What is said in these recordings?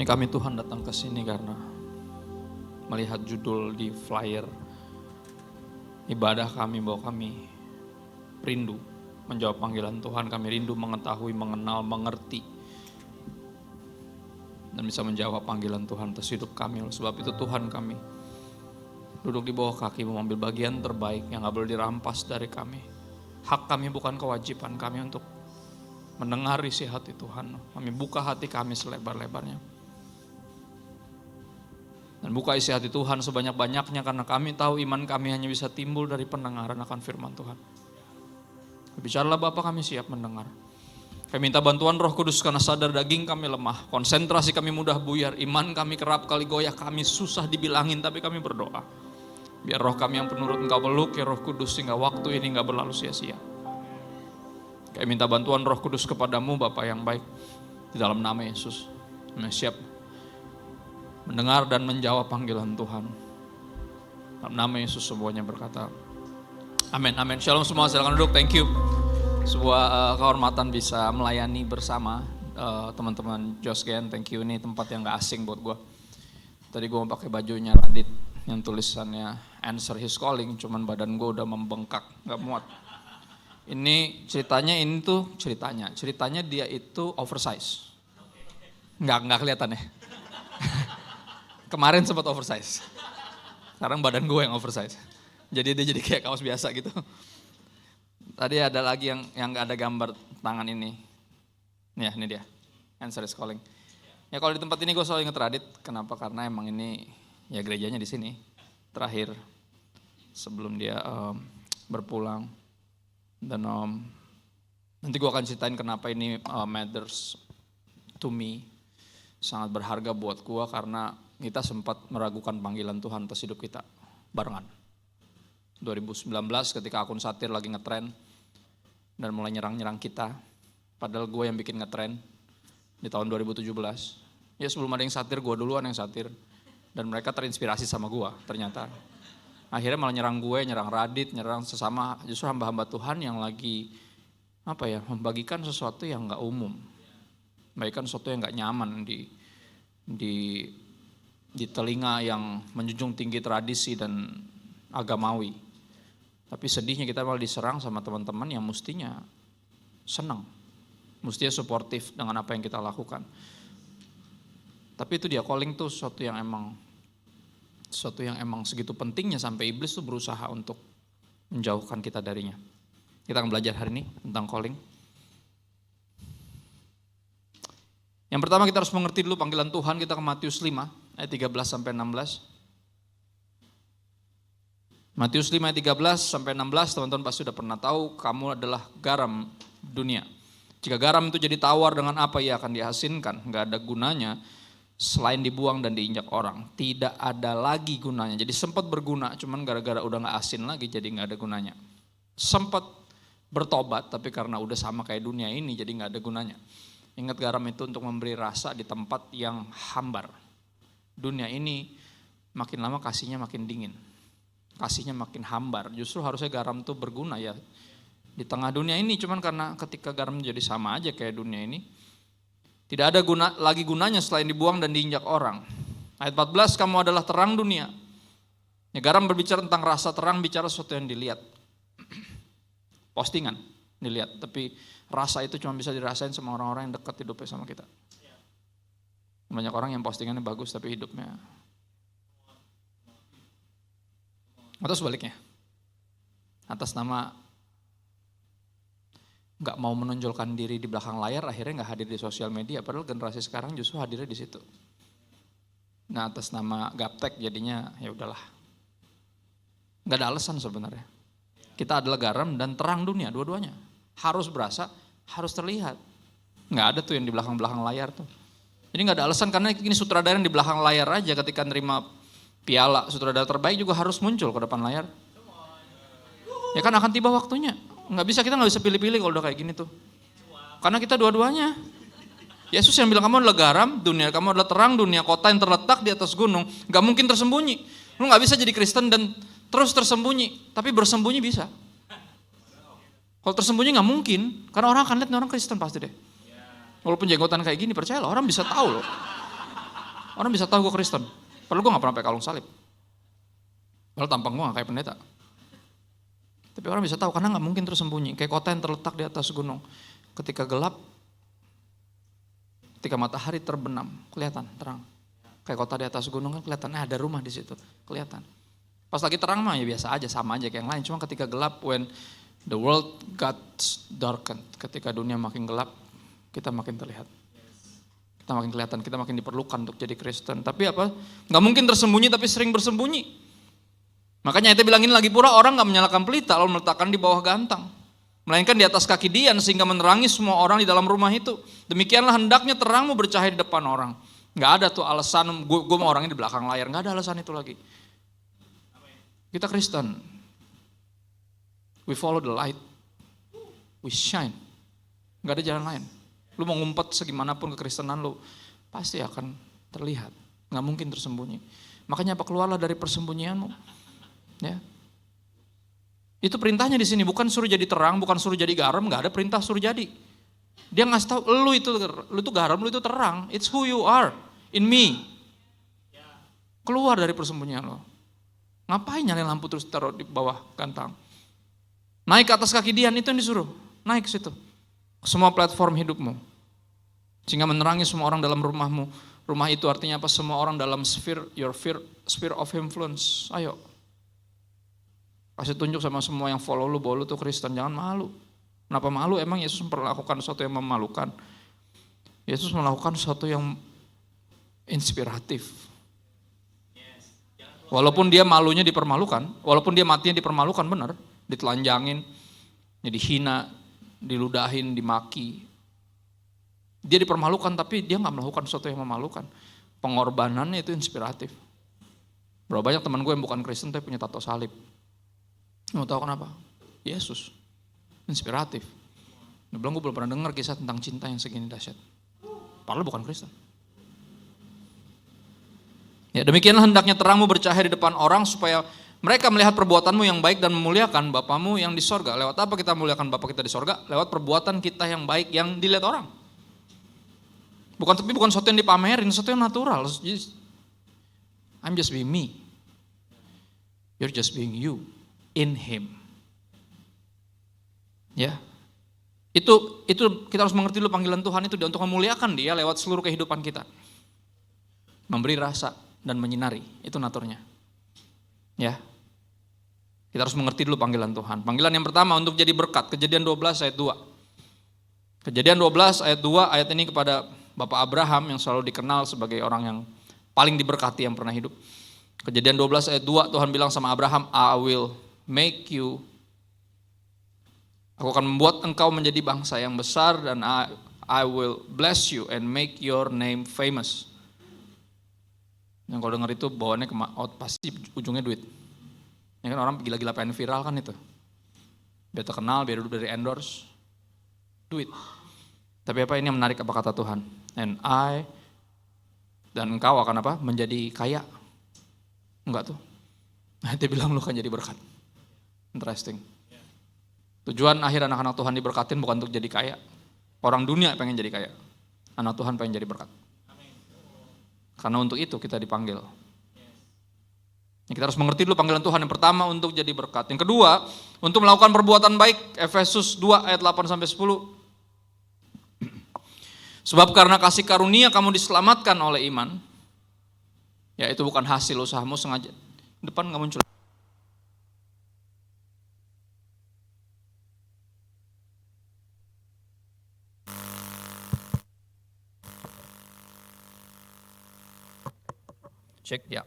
kami Tuhan datang ke sini karena melihat judul di flyer ibadah kami bahwa kami rindu menjawab panggilan Tuhan, kami rindu mengetahui, mengenal, mengerti dan bisa menjawab panggilan Tuhan atas hidup kami. Oleh sebab itu Tuhan, kami duduk di bawah kaki mengambil bagian terbaik yang gak boleh dirampas dari kami. Hak kami bukan kewajiban kami untuk mendengar isi hati Tuhan. Kami buka hati kami selebar-lebarnya dan buka isi hati Tuhan sebanyak-banyaknya, karena kami tahu iman kami hanya bisa timbul dari pendengaran akan firman Tuhan. Bicaralah Bapa, kami siap mendengar. Kami minta bantuan Roh Kudus karena sadar daging kami lemah, konsentrasi kami mudah buyar, iman kami kerap kali goyah, kami susah dibilangin, tapi kami berdoa. Biar roh kami yang penurut Engkau peluk ya Roh Kudus, sehingga waktu ini gak berlalu sia-sia. Kami minta bantuan Roh Kudus kepadamu Bapa yang baik, di dalam nama Yesus. Kami siap mendengar dan menjawab panggilan Tuhan. Dalam nama Yesus semuanya berkata amin, amin. Shalom semua, silakan duduk, thank you. Sebuah kehormatan bisa melayani bersama teman-teman Josgen, thank you. Ini tempat yang gak asing buat gue. Tadi gue mau pakai bajunya Radit yang tulisannya Answer His Calling, cuman badan gue udah membengkak, gak muat. Ini ceritanya dia itu oversize. Nggak kelihatan ya. Kemarin sempat oversize. Sekarang badan gue yang oversize. Jadi dia jadi kayak kaos biasa gitu. Tadi ada lagi yang nggak ada gambar tangan ini. Ya, ini dia. Answer is calling. Ya kalau di tempat ini gue selalu inget Radit. Kenapa? Karena emang ini ya gerejanya di sini. Terakhir sebelum dia berpulang. Dan nanti gue akan ceritain kenapa ini matters to me. Sangat berharga buat gue karena kita sempat meragukan panggilan Tuhan atas hidup kita barengan. 2019 ketika akun satir lagi ngetren dan mulai nyerang-nyerang kita. Padahal gue yang bikin ngetren di tahun 2017. Ya sebelum ada yang satir, gue duluan yang satir. Dan mereka terinspirasi sama gue ternyata. Akhirnya malah nyerang gue, nyerang Radit, nyerang sesama justru hamba-hamba Tuhan yang lagi membagikan sesuatu yang gak umum. Membagikan sesuatu yang gak nyaman di telinga yang menjunjung tinggi tradisi dan agamawi. Tapi sedihnya kita malah diserang sama teman-teman yang mestinya senang, mestinya suportif dengan apa yang kita lakukan. Tapi itu dia, calling tuh sesuatu yang emang segitu pentingnya sampai iblis tuh berusaha untuk menjauhkan kita darinya. Kita akan belajar hari ini tentang calling. Yang pertama kita harus mengerti dulu panggilan Tuhan. Kita ke Matius 5 ayat 13 sampai 16. Matius 5 ayat 13 sampai 16, teman-teman pasti sudah pernah tahu, kamu adalah garam dunia. Jika garam itu jadi tawar, dengan apa ia akan diasinkan? Enggak ada gunanya selain dibuang dan diinjak orang. Tidak ada lagi gunanya. Jadi sempat berguna, cuman gara-gara udah gak asin lagi jadi gak ada gunanya. Sempat bertobat, tapi karena udah sama kayak dunia ini jadi gak ada gunanya. Ingat, garam itu untuk memberi rasa di tempat yang hambar. Dunia ini makin lama kasihnya makin dingin. Kasihnya makin hambar. Justru harusnya garam itu berguna ya di tengah dunia ini. Cuman karena ketika garam jadi sama aja kayak dunia ini, tidak ada lagi gunanya selain dibuang dan diinjak orang. Ayat 14, kamu adalah terang dunia. Ya, garam berbicara tentang rasa, terang bicara sesuatu yang dilihat. Postingan dilihat, tapi rasa itu cuma bisa dirasain sama orang-orang yang dekat hidupnya sama kita. Banyak orang yang postingannya bagus tapi hidupnya, atau sebaliknya, atas nama gak mau menonjolkan diri di belakang layar, akhirnya gak hadir di sosial media. Padahal generasi sekarang justru hadirnya di situ. Nah, atas nama gaptek jadinya ya udahlah. Gak ada alasan sebenarnya. Kita adalah garam dan terang dunia, dua-duanya. Harus berasa, harus terlihat. Gak ada tuh yang di belakang-belakang layar tuh. Jadi gak ada alasan, karena ini sutradara yang di belakang layar aja ketika nerima piala sutradara terbaik juga harus muncul ke depan layar. Ya kan akan tiba waktunya. Kita nggak bisa pilih-pilih kalau udah kayak gini tuh. Karena kita dua-duanya. Yesus yang bilang kamu adalah garam dunia, kamu adalah terang dunia, kota yang terletak di atas gunung, nggak mungkin tersembunyi. Lu nggak bisa jadi Kristen dan terus tersembunyi, tapi bersembunyi bisa. Kalau tersembunyi nggak mungkin, karena orang akan lihat orang Kristen pasti deh. Walaupun jenggotan kayak gini, percayalah orang bisa tahu loh. Orang bisa tahu gue Kristen. Padahal gue gak pernah pakai kalung salib. Padahal tampang gue gak kayak pendeta. Tapi orang bisa tahu karena gak mungkin tersembunyi. Kayak kota yang terletak di atas gunung. Ketika gelap, ketika matahari terbenam, kelihatan terang. Kayak kota di atas gunung kan kelihatan, ada rumah di situ, kelihatan. Pas lagi terang mah ya biasa aja, sama aja kayak yang lain. Cuma ketika gelap, when the world got darkened, ketika dunia makin gelap, kita makin terlihat. Kita makin kelihatan, kita makin diperlukan untuk jadi Kristen. Tapi apa? Gak mungkin tersembunyi tapi sering bersembunyi. Makanya itu bilangin lagi pura orang gak menyalakan pelita lalu meletakkan di bawah gantang. Melainkan di atas kaki dian sehingga menerangi semua orang di dalam rumah itu. Demikianlah hendaknya terangmu bercahaya di depan orang. Gak ada tuh alasan, gue mau orangnya di belakang layar. Gak ada alasan itu lagi. Kita Kristen. We follow the light. We shine. Gak ada jalan lain. Lu mau ngumpet segimanapun kekristenan lu, pasti akan terlihat. Gak mungkin tersembunyi. Makanya apa, keluarlah dari persembunyianmu. Ya. Itu perintahnya di sini, bukan suruh jadi terang, bukan suruh jadi garam, gak ada perintah suruh jadi. Dia ngasih tahu lu itu garam, lu itu terang. It's who you are in me. Keluar dari persembunyian lo. Ngapain nyalain lampu terus taruh di bawah gantang? Naik ke atas kaki dian, itu yang disuruh. Naik ke situ. Semua platform hidupmu. Sehingga menerangi semua orang dalam rumahmu. Rumah itu artinya apa? Semua orang dalam sphere of influence. Ayo. Kasih tunjuk sama semua yang follow lu bahwa lu tuh Kristen. Jangan malu. Kenapa malu? Emang Yesus melakukan sesuatu yang memalukan. Yesus melakukan sesuatu yang inspiratif. Walaupun dia malunya dipermalukan, walaupun dia matinya dipermalukan benar, ditelanjangin, dihina, diludahin, dimaki. Dia dipermalukan tapi dia gak melakukan sesuatu yang memalukan. Pengorbanannya itu inspiratif. Berapa banyak teman gue yang bukan Kristen tapi punya tato salib. Mau tahu kenapa? Yesus. Inspiratif. Dia bilang gue belum pernah dengar kisah tentang cinta yang segini dahsyat. Padahal bukan Kristen. Ya, demikianlah hendaknya terangmu bercahaya di depan orang supaya mereka melihat perbuatanmu yang baik dan memuliakan Bapamu yang di sorga. Lewat apa kita memuliakan Bapa kita di sorga? Lewat perbuatan kita yang baik yang dilihat orang. Tapi bukan sesuatu yang dipamerin, sesuatu yang natural. I'm just being me. You're just being you in Him. Ya, itu kita harus mengerti dulu panggilan Tuhan itu untuk memuliakan Dia lewat seluruh kehidupan kita. Memberi rasa dan menyinari, itu naturnya. Ya. Kita harus mengerti dulu panggilan Tuhan. Panggilan yang pertama untuk jadi berkat, Kejadian 12 ayat 2. Kejadian 12 ayat 2, ayat ini kepada Bapak Abraham yang selalu dikenal sebagai orang yang paling diberkati yang pernah hidup. Kejadian 12 ayat 2, Tuhan bilang sama Abraham, Aku akan membuat engkau menjadi bangsa yang besar dan I will bless you and make your name famous. Yang kalau dengar itu bawaannya pasti ujungnya duit. Ya kan orang gila-gila pengen viral kan itu. Biar terkenal, biar dari endorse. Duit. Tapi apa ini yang menarik apa kata Tuhan? Dan engkau akan apa? Menjadi kaya. Enggak tuh. Dia bilang lu akan jadi berkat. Interesting. Tujuan akhir anak-anak Tuhan diberkatin bukan untuk jadi kaya. Orang dunia pengen jadi kaya. Anak Tuhan pengen jadi berkat. Karena untuk itu kita dipanggil. Kita harus mengerti dulu panggilan Tuhan. Yang pertama untuk jadi berkat. Yang kedua, untuk melakukan perbuatan baik. Efesus 2 ayat 8-10. Sebab karena kasih karunia kamu diselamatkan oleh iman. Ya itu bukan hasil usahamu sengaja. Depan gak muncul. Cek ya.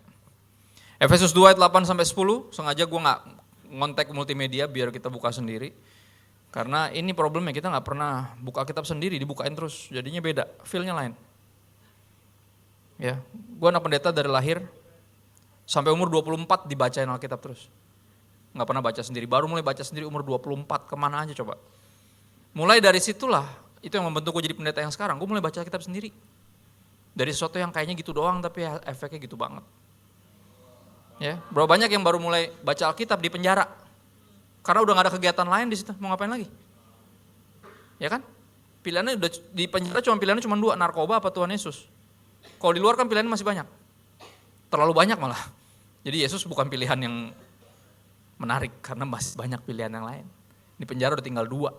Efesus 2 ayat 8-10, sengaja gue gak ngontek multimedia biar kita buka sendiri. Karena ini problemnya, kita gak pernah buka kitab sendiri, dibukain terus, jadinya beda, feel-nya lain. Ya, gue anak pendeta dari lahir, sampai umur 24 dibacain Alkitab terus. Gak pernah baca sendiri, baru mulai baca sendiri umur 24, kemana aja coba. Mulai dari situlah, itu yang membentuk gue jadi pendeta yang sekarang, gue mulai baca kitab sendiri. Dari sesuatu yang kayaknya gitu doang tapi efeknya gitu banget. Ya, berapa banyak yang baru mulai baca Alkitab di penjara. Karena udah gak ada kegiatan lain di situ, mau ngapain lagi? Ya kan? Pilihannya udah di penjara pilihannya cuma 2, narkoba apa Tuhan Yesus. Kalau di luar kan pilihan masih banyak. Terlalu banyak malah. Jadi Yesus bukan pilihan yang menarik karena masih banyak pilihan yang lain. Di penjara udah tinggal 2.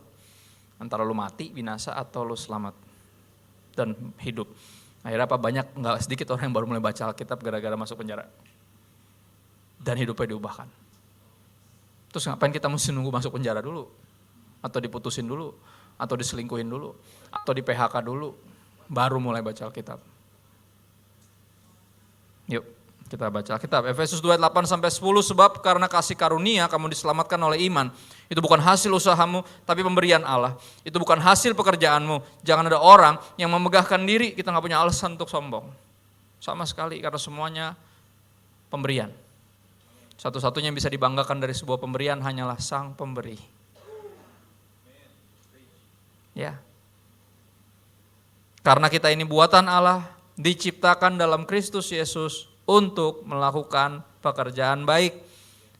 Antara lu mati, binasa, atau lu selamat dan hidup. Akhirnya apa? Banyak, gak sedikit orang yang baru mulai baca Alkitab gara-gara masuk penjara. Dan hidupnya diubahkan. Terus ngapain kita mesti nunggu masuk penjara dulu? Atau diputusin dulu? Atau diselingkuhin dulu? Atau di PHK dulu? Baru mulai baca Alkitab. Yuk kita baca Alkitab. Efesus 2 ayat 8-10, sebab karena kasih karunia kamu diselamatkan oleh iman. Itu bukan hasil usahamu, tapi pemberian Allah. Itu bukan hasil pekerjaanmu. Jangan ada orang yang memegahkan diri, kita gak punya alasan untuk sombong. Sama sekali, karena semuanya pemberian. Satu-satunya yang bisa dibanggakan dari sebuah pemberian hanyalah sang pemberi. Ya. Karena kita ini buatan Allah, diciptakan dalam Kristus Yesus untuk melakukan pekerjaan baik.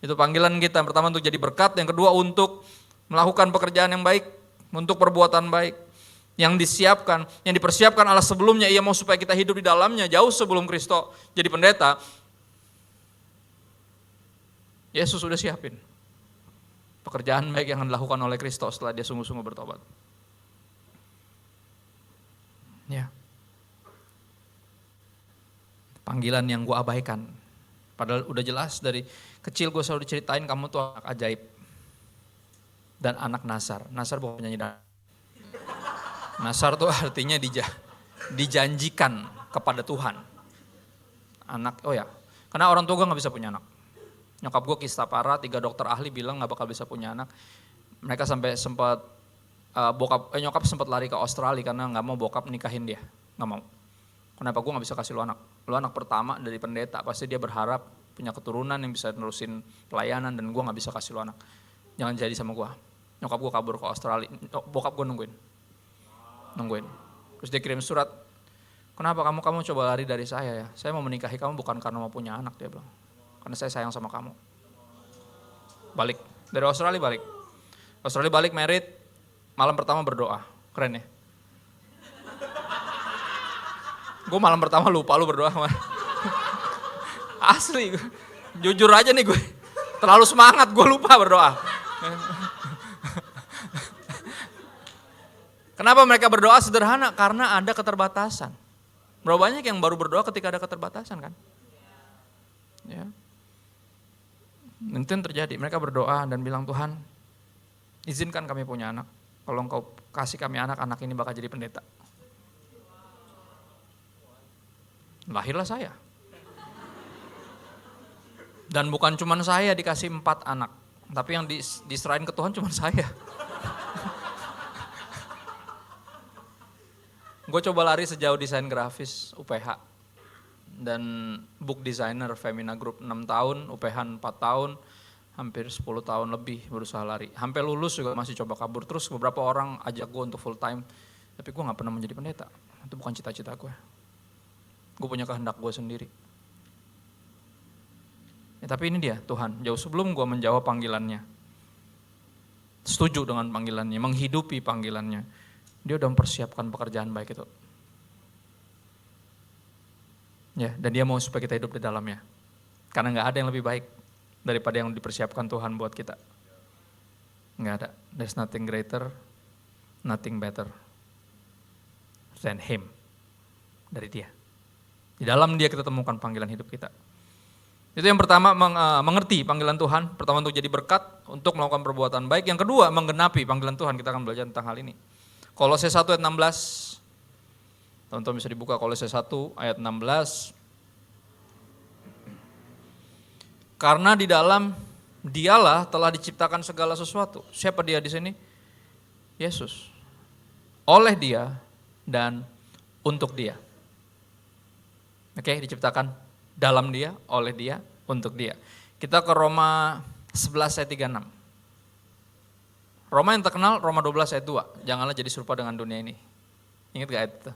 Itu panggilan kita, pertama untuk jadi berkat, yang kedua untuk melakukan pekerjaan yang baik, untuk perbuatan baik. Yang disiapkan, yang dipersiapkan Allah sebelumnya, Ia mau supaya kita hidup di dalamnya jauh sebelum Kristus jadi pendeta. Yesus sudah siapin pekerjaan baik yang akan dilakukan oleh Kristus setelah dia sungguh-sungguh bertobat. Ya. Panggilan yang gue abaikan. Padahal udah jelas dari kecil gue selalu diceritain kamu tuh anak ajaib. Dan anak Nasar. Nasar bukan penyanyi dan. Nasar tuh artinya dijanjikan kepada Tuhan. Anak, oh ya. Karena orang tua gue gak bisa punya anak. Nyokap gue kista parah, 3 dokter ahli bilang gak bakal bisa punya anak. Mereka sampai sempat, nyokap sempat lari ke Australia karena gak mau bokap nikahin dia. Gak mau. Kenapa gue gak bisa kasih lu anak? Lu anak pertama dari pendeta, pasti dia berharap punya keturunan yang bisa nerusin pelayanan dan gue gak bisa kasih lu anak. Jangan jadi sama gue. Nyokap gue kabur ke Australia, bokap gue nungguin. Terus dia kirim surat, kenapa kamu coba lari dari saya ya? Saya mau menikahi kamu bukan karena mau punya anak, dia bilang. Karena saya sayang sama kamu. Balik, dari Australia balik. Australia balik, married, malam pertama berdoa. Keren ya? Gue malam pertama lupa lu berdoa. Asli, jujur aja nih gue. Terlalu semangat, gue lupa berdoa. Kenapa mereka berdoa sederhana? Karena ada keterbatasan. Berapa banyak yang baru berdoa ketika ada keterbatasan kan? Ya. Nanti terjadi, mereka berdoa dan bilang, Tuhan izinkan kami punya anak. Kalau engkau kasih kami anak ini bakal jadi pendeta. Lahirlah saya. Dan bukan cuma saya dikasih 4 anak. Tapi yang diserahin ke Tuhan cuma saya. Gue coba lari sejauh desain grafis UPH. Dan book designer Femina Group 6 tahun, UPH 4 tahun, hampir 10 tahun lebih berusaha lari. Hampir lulus juga masih coba kabur terus, beberapa orang ajak gue untuk full time, tapi gue gak pernah menjadi pendeta. Itu bukan cita-cita gue. Gue punya kehendak gue sendiri. Ya, tapi ini dia Tuhan, jauh sebelum gue menjawab panggilannya, setuju dengan panggilannya, menghidupi panggilannya, dia udah mempersiapkan pekerjaan baik itu. Ya, dan dia mau supaya kita hidup di dalamnya. Karena gak ada yang lebih baik daripada yang dipersiapkan Tuhan buat kita. Gak ada. There's nothing greater, nothing better than Him. Dari dia. Di dalam dia kita temukan panggilan hidup kita. Itu yang pertama, mengerti panggilan Tuhan. Pertama untuk jadi berkat, untuk melakukan perbuatan baik. Yang kedua, menggenapi panggilan Tuhan. Kita akan belajar tentang hal ini. Kolose 1 ayat 16. Teman-teman bisa dibuka Kolose 1 ayat 16. Karena di dalam Dialah telah diciptakan segala sesuatu. Siapa dia di sini? Yesus. Oleh Dia dan untuk Dia. Oke, diciptakan dalam Dia, oleh Dia, untuk Dia. Kita ke Roma 11 ayat 36. Roma yang terkenal Roma 12 ayat 2. Janganlah jadi serupa dengan dunia ini. Ingat gak ayat itu?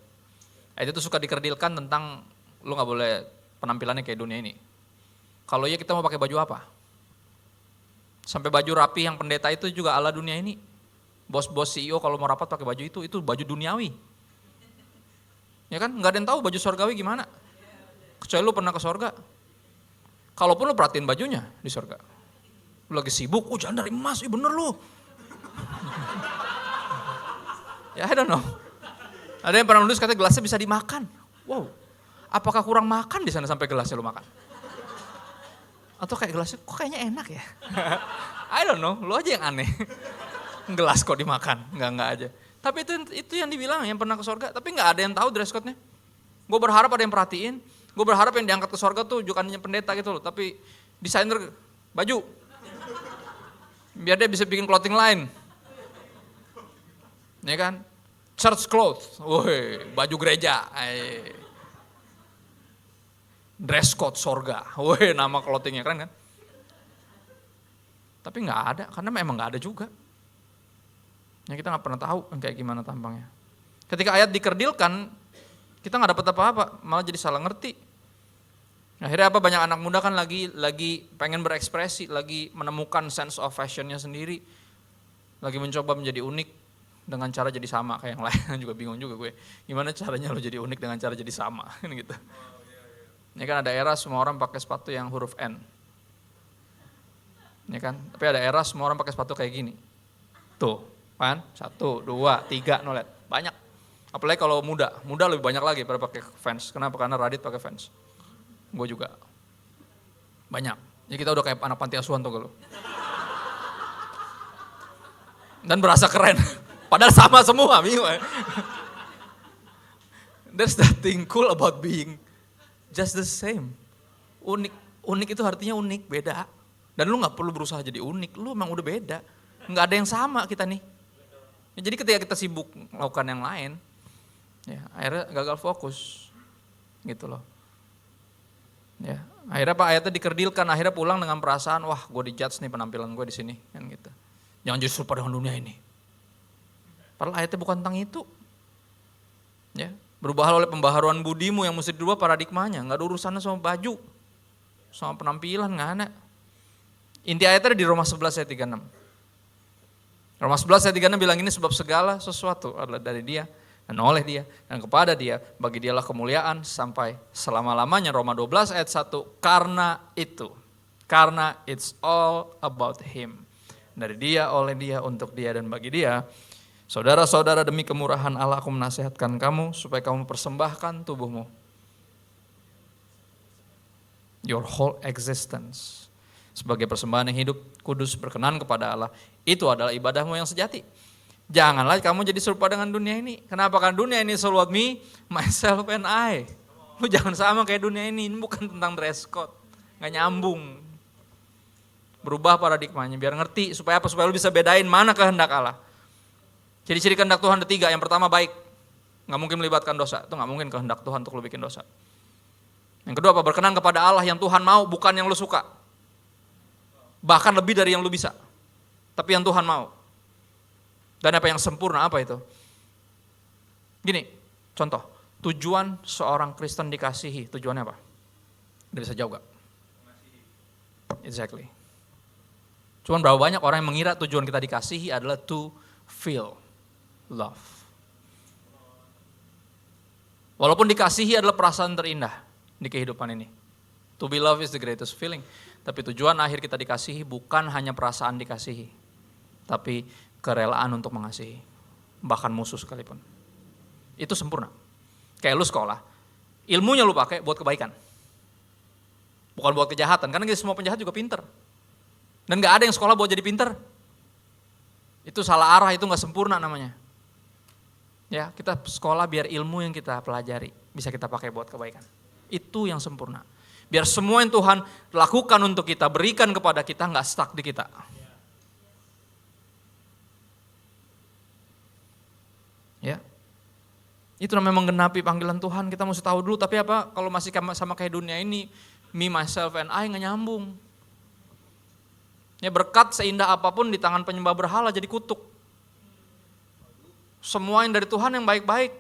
Ayat itu suka dikerdilkan tentang lu gak boleh penampilannya kayak dunia ini. Kalau iya kita mau pakai baju apa? Sampai baju rapi yang pendeta itu juga ala dunia ini. Bos-bos CEO kalau mau rapat pakai baju itu baju duniawi. Ya kan, nggak ada yang tahu baju surgawi gimana. Kecuali lu pernah ke surga. Kalaupun lu perhatiin bajunya di surga. Lu lagi sibuk, jangan dari emas, bener lu. Ya I don't know. Ada yang pernah nulis katanya gelasnya bisa dimakan. Wow, apakah kurang makan di sana sampai gelasnya lu makan? Atau kayak gelasnya, kok kayaknya enak ya? I don't know, lu aja yang aneh. Gelas kok dimakan, enggak aja. Tapi itu yang dibilang yang pernah ke surga, tapi nggak ada yang tahu dress code-nya. Gue berharap ada yang perhatiin, gue berharap yang diangkat ke surga tuh bukannya pendeta gitu loh, tapi desainer baju. Biar dia bisa bikin clothing line. Ya kan? Church clothes, woi, baju gereja. Dress code surga, woi, nama clothingnya keren kan? Tapi nggak ada, karena memang nggak ada juga. Ya kita nggak pernah tahu kayak gimana tampangnya. Ketika ayat dikerdilkan, kita nggak dapat apa-apa, malah jadi salah ngerti. Akhirnya apa? Banyak anak muda kan lagi pengen berekspresi, lagi menemukan sense of fashionnya sendiri, lagi mencoba menjadi unik dengan cara jadi sama kayak yang lain. Juga bingung juga gue, gimana caranya lo jadi unik dengan cara jadi sama gitu. Ini kan ada era semua orang pakai sepatu yang huruf N, ya kan? Tapi ada era semua orang pakai sepatu kayak gini, tuh kan? 1, 2, 3, no lihat banyak. Apalagi kalau muda lebih banyak lagi pada pakai Vans. Kenapa? Karena Radit pakai Vans. Gue juga banyak. Jadi kita udah kayak anak panti asuhan tuh lo. Dan berasa keren. Padahal sama semua, bingung. There's nothing cool about being just the same. Unik itu artinya unik, beda. Dan lu gak perlu berusaha jadi unik, lu emang udah beda. Gak ada yang sama kita nih. Jadi ketika kita sibuk melakukan yang lain, ya akhirnya gagal fokus. Gitu loh. Ya, akhirnya Pak ayatnya dikerdilkan, akhirnya pulang dengan perasaan, wah gue dijudge nih penampilan gue di sini, kan gitu. Jangan justru pada dunia ini. Padahal ayatnya bukan tentang itu. Ya, berubahlah oleh pembaharuan budimu yang mesti dirubah paradigmanya, nggak ada urusannya sama baju, sama penampilan, nggak ada. Inti ayatnya ada di Roma 11 ayat 36. Roma 11 ayat 36 bilang ini, sebab segala sesuatu adalah dari Dia dan oleh Dia dan kepada Dia, bagi Dialah kemuliaan sampai selama-lamanya. Roma 12 ayat 1, karena it's all about Him. Dari Dia, oleh Dia, untuk Dia dan bagi Dia. Saudara-saudara, demi kemurahan Allah aku menasihatkan kamu supaya kamu persembahkan tubuhmu, your whole existence, sebagai persembahan yang hidup, kudus, berkenan kepada Allah. Itu adalah ibadahmu yang sejati. Janganlah kamu jadi serupa dengan dunia ini. Kenapa? Kan dunia ini is all about me, myself and I. Lu jangan sama kayak dunia ini bukan tentang dress code. Gak nyambung. Berubah paradigmanya biar ngerti, supaya apa? Supaya lu bisa bedain mana kehendak Allah. Ciri-ciri kehendak Tuhan ada 3. Yang pertama baik, gak mungkin melibatkan dosa. Itu gak mungkin kehendak Tuhan untuk lu bikin dosa. Yang kedua apa? Berkenan kepada Allah, yang Tuhan mau, bukan yang lu suka. Bahkan lebih dari yang lu bisa. Tapi yang Tuhan mau. Dan apa yang sempurna, apa itu? Gini, contoh. Tujuan seorang Kristen dikasihi, tujuannya apa? Udah bisa jawab gak? Exactly. Cuman berapa banyak orang yang mengira tujuan kita dikasihi adalah to feel love. Walaupun dikasihi adalah perasaan terindah di kehidupan ini. To be loved is the greatest feeling. Tapi tujuan akhir kita dikasihi bukan hanya perasaan dikasihi, tapi kerelaan untuk mengasihi. Bahkan musuh sekalipun. Itu sempurna. Kayak lu sekolah, ilmunya lu pakai buat kebaikan. Bukan buat kejahatan, karena semua penjahat juga pinter. Dan gak ada yang sekolah buat jadi pinter. Itu salah arah, itu gak sempurna namanya. Ya, kita sekolah biar ilmu yang kita pelajari bisa kita pakai buat kebaikan. Itu yang sempurna. Biar semua yang Tuhan lakukan untuk kita, berikan kepada kita, gak stuck di kita. Ya, itu namanya menggenapi panggilan Tuhan. Kita mesti tahu dulu, tapi apa kalau masih sama kayak dunia ini, me, myself, and I gak nyambung. Ya, berkat seindah apapun di tangan penyembah berhala jadi kutuk. Semua yang dari Tuhan yang baik-baik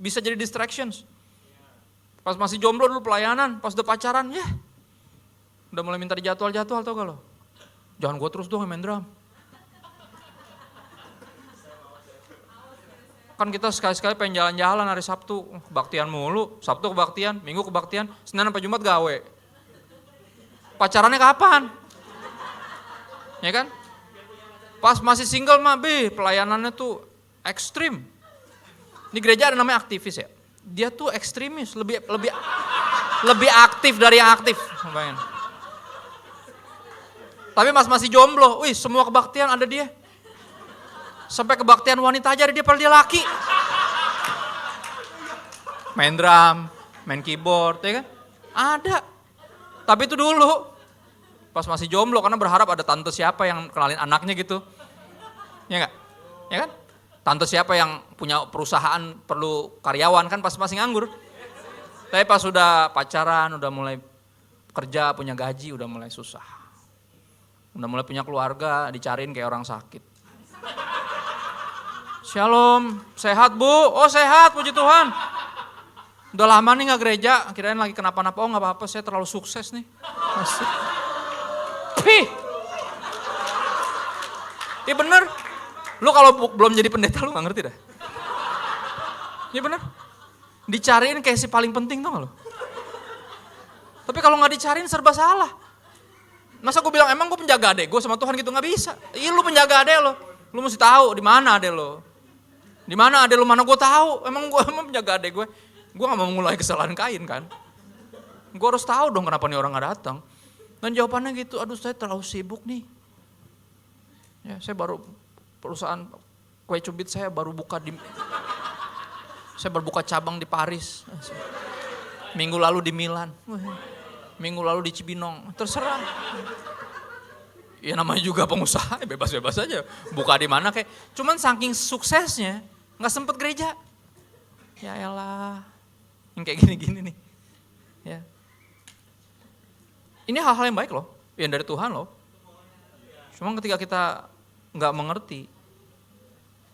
bisa jadi distractions. Pas masih jomblo dulu pelayanan, pas udah pacaran, ya udah mulai minta dijadwal-jadwal, tau gak lo? Jangan gue terus dong yang main drum. Kan kita sekali-sekali pengen jalan-jalan hari Sabtu, kebaktian mulu, Sabtu kebaktian, Minggu kebaktian, Senin sampai Jumat gawe. Pacarannya kapan? Ya kan? Pas masih single mah, pelayanannya tuh ekstrim. Di gereja ada namanya aktivis ya. Dia tuh ekstremis, lebih aktif dari yang aktif. Bayangin. Tapi masih jomblo, semua kebaktian ada dia. Sampai kebaktian wanita aja ada dia, padahal dia laki. Main drum, main keyboard, ya kan? Ada. Tapi itu dulu. Pas masih jomblo, karena berharap ada tante siapa yang kenalin anaknya gitu. Ya enggak? Ya kan? Tante siapa yang punya perusahaan perlu karyawan kan pas masih nganggur. Tapi pas sudah pacaran, udah mulai kerja, punya gaji, udah mulai susah. Udah mulai punya keluarga, dicariin kayak orang sakit. Shalom, sehat Bu? Oh sehat, puji Tuhan. Udah lama nih gak gereja, kirain lagi kenapa-napa. Oh gak apa-apa, saya terlalu sukses nih. Iya bener, lu kalau belum jadi pendeta lu gak ngerti dah. Iya bener, dicariin kayak si paling penting tau gak lu. Tapi kalau gak dicariin serba salah. Masa gue bilang emang gue penjaga adek gue sama Tuhan gitu, gak bisa. Iya lu penjaga adek lo, lu mesti tahu di mana adek lo. Di mana adek lu, mana gue tahu. Emang gue penjaga adek gue. Gue gak mau mulai kesalahan Kain kan. Gue harus tahu dong kenapa nih orang gak datang. Dan jawabannya gitu, aduh saya terlalu sibuk nih. Ya, saya baru perusahaan kue cubit saya baru buka saya baru buka cabang di Paris. Minggu lalu di Milan. Minggu lalu di Cibinong. Terserah. Ya namanya juga pengusaha, bebas-bebas aja. Buka di mana kayak. Cuman saking suksesnya nggak sempet gereja. Ya elah. Yang kayak gini-gini nih. Ya. Ini hal-hal yang baik loh. Yang dari Tuhan loh. Cuma ketika kita nggak mengerti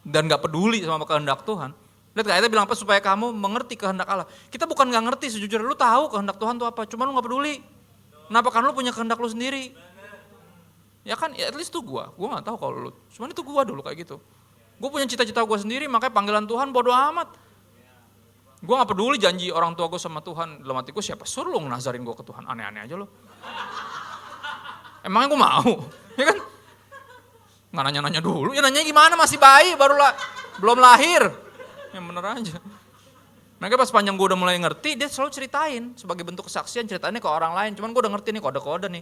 dan nggak peduli sama kehendak Tuhan. Lihat ayatnya bilang apa? Supaya kamu mengerti kehendak Allah. Kita bukan nggak ngerti sejujurnya, lu tahu kehendak Tuhan itu apa, cuma lu nggak peduli. Kenapa? Karena lu punya kehendak lu sendiri. Ya kan, ya at least tuh gua nggak tahu kalau lu. Cuman itu gua dulu kayak gitu. Gua punya cita-cita gua sendiri, makanya panggilan Tuhan bodo amat. Gua nggak peduli janji orang tua gua sama Tuhan. Dalam hati gua siapa suruh lu nazarin gua ke Tuhan, aneh-aneh aja lu. Emangnya gua mau, ya kan? Nggak nanya-nanya dulu, ya nanya gimana masih bayi, belum lahir. Yang bener aja. Makanya pas panjang gue udah mulai ngerti, dia selalu ceritain sebagai bentuk kesaksian, ceritainnya ke orang lain. Cuman gue udah ngerti nih kode-kode nih.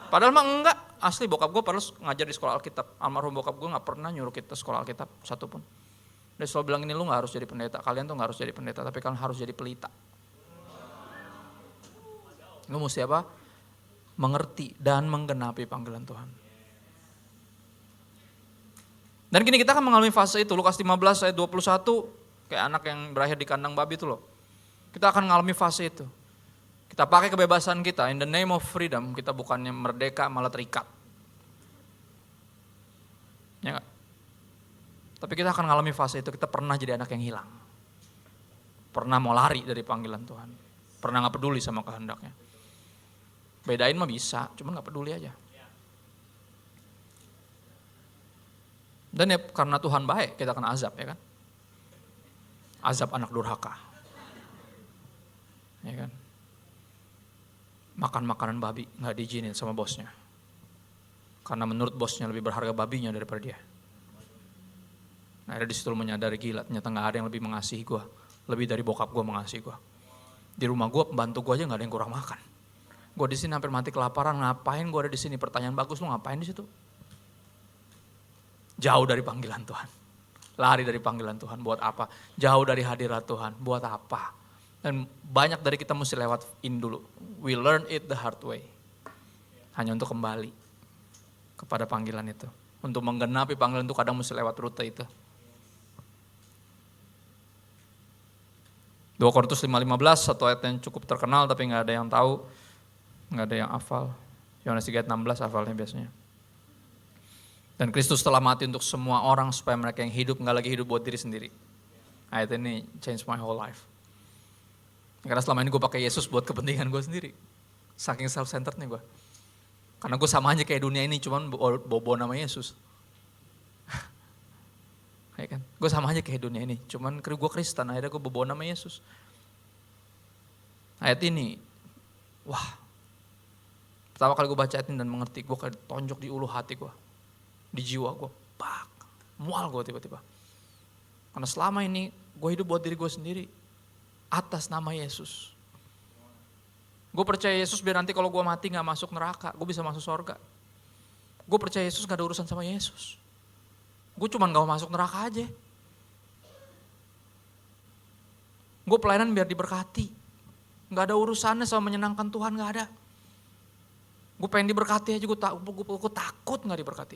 Padahal mah enggak, asli bokap gue padahal ngajar di sekolah Alkitab. Almarhum bokap gue gak pernah nyuruh kita sekolah Alkitab satupun. Dia selalu bilang ini, lu gak harus jadi pendeta, kalian tuh gak harus jadi pendeta, tapi kalian harus jadi pelita. Lu mesti apa? Mengerti dan menggenapi panggilan Tuhan. Dan kini kita akan mengalami fase itu, Lukas 15 ayat 21, kayak anak yang berakhir di kandang babi itu loh. Kita akan mengalami fase itu. Kita pakai kebebasan kita, in the name of freedom, kita bukannya merdeka malah terikat. Ya gak? Tapi kita akan mengalami fase itu, kita pernah jadi anak yang hilang. Pernah mau lari dari panggilan Tuhan. Pernah gak peduli sama kehendaknya. Bedain mah bisa, cuman gak peduli aja. Dan ya karena Tuhan baik, kita kena azab ya kan. Azab anak durhaka. Ya kan. Makan makanan babi, gak diizinin sama bosnya. Karena menurut bosnya lebih berharga babinya daripada dia. Nah di situ lu menyadari gila, ternyata gak ada yang lebih mengasihi gue. Lebih dari bokap gue mengasihi gue. Di rumah gue, pembantu gue aja gak ada yang kurang makan. Gue di sini hampir mati kelaparan, ngapain gue ada di sini? Pertanyaan bagus, lu ngapain di situ? Jauh dari panggilan Tuhan. Lari dari panggilan Tuhan, buat apa? Jauh dari hadirat Tuhan, buat apa? Dan banyak dari kita mesti lewat in dulu. We learn it the hard way. Hanya untuk kembali kepada panggilan itu. Untuk menggenapi panggilan itu kadang mesti lewat rute itu. 2 Korintus 5:15, satu ayat yang cukup terkenal tapi gak ada yang tahu. Gak ada yang hafal. Yohanes 3 ayat 16 hafalnya biasanya. Dan Kristus telah mati untuk semua orang supaya mereka yang hidup gak lagi hidup buat diri sendiri. Ayat ini change my whole life. Karena selama ini gue pakai Yesus buat kepentingan gue sendiri. Saking self-centered nih gue. Karena gue sama aja kayak dunia ini, cuman bobo nama Yesus. Ya kan? Gue sama aja kayak dunia ini, cuman gue Kristen, akhirnya gue bawa nama Yesus. Ayat ini, wah, pertama kali gue baca ayat ini dan mengerti, gue kayak tonjok di ulu hati gue, di jiwa gue, mual gue tiba-tiba. Karena selama ini gue hidup buat diri gue sendiri, atas nama Yesus. Gue percaya Yesus biar nanti kalau gue mati gak masuk neraka, gue bisa masuk surga. Gue percaya Yesus gak ada urusan sama Yesus. Gue cuma gak mau masuk neraka aja. Gue pelayanan biar diberkati. Gak ada urusannya sama menyenangkan Tuhan, gak ada. Gue pengen diberkati aja, gue takut gak diberkati.